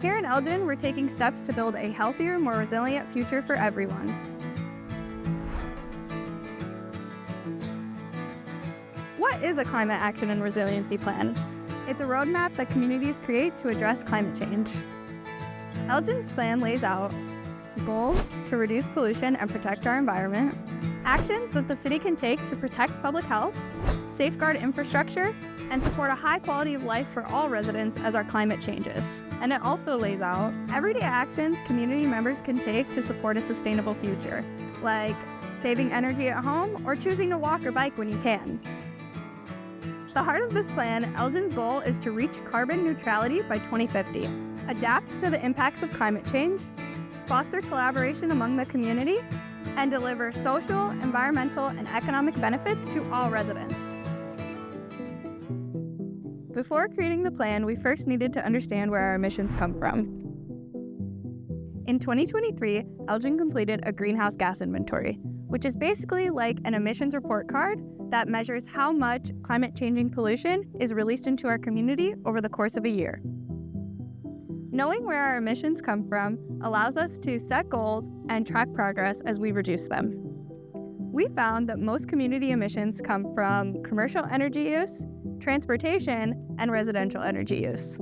Here in Elgin, we're taking steps to build a healthier, more resilient future for everyone. What is a climate action and resiliency plan? It's a roadmap that communities create to address climate change. Elgin's plan lays out goals to reduce pollution and protect our environment, actions that the city can take to protect public health, safeguard infrastructure, and support a high quality of life for all residents as our climate changes. And it also lays out everyday actions community members can take to support a sustainable future, like saving energy at home or choosing to walk or bike when you can. The heart of this plan, Elgin's goal is to reach carbon neutrality by 2050, adapt to the impacts of climate change, foster collaboration among the community, and deliver social, environmental, and economic benefits to all residents. Before creating the plan, we first needed to understand where our emissions come from. In 2023, Elgin completed a greenhouse gas inventory, which is basically like an emissions report card that measures how much climate-changing pollution is released into our community over the course of a year. Knowing where our emissions come from allows us to set goals and track progress as we reduce them. We found that most community emissions come from commercial energy use, transportation, and residential energy use.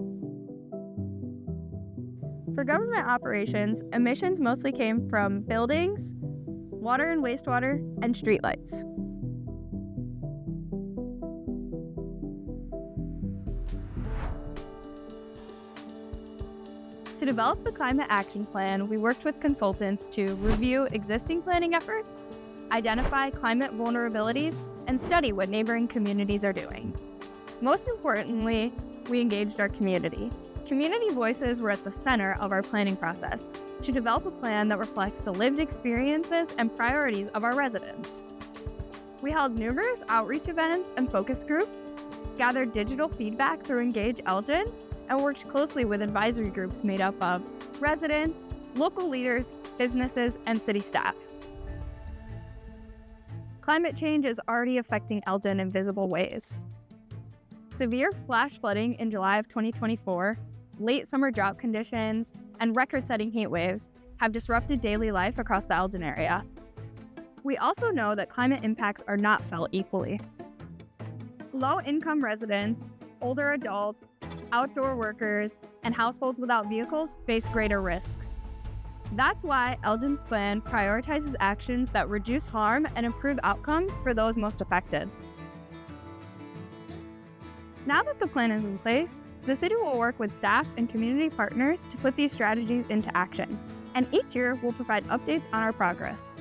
For government operations, emissions mostly came from buildings, water and wastewater, and streetlights. To develop the climate action plan, we worked with consultants to review existing planning efforts, identify climate vulnerabilities, and study what neighboring communities are doing. Most importantly, we engaged our community. Community voices were at the center of our planning process to develop a plan that reflects the lived experiences and priorities of our residents. We held numerous outreach events and focus groups, gathered digital feedback through Engage Elgin, and worked closely with advisory groups made up of residents, local leaders, businesses, and city staff. Climate change is already affecting Elgin in visible ways. Severe flash flooding in July of 2024, late summer drought conditions, and record-setting heat waves have disrupted daily life across the Elgin area. We also know that climate impacts are not felt equally. Low-income residents, older adults, outdoor workers, and households without vehicles face greater risks. That's why Elgin's plan prioritizes actions that reduce harm and improve outcomes for those most affected. Now that the plan is in place, the city will work with staff and community partners to put these strategies into action, and each year we'll provide updates on our progress.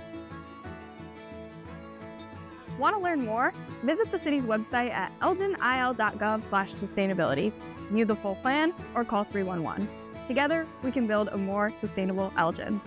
Want to learn more? Visit the city's website at engage.elginil.gov/sustainability, view the full plan, or call 311. Together, we can build a more sustainable Elgin.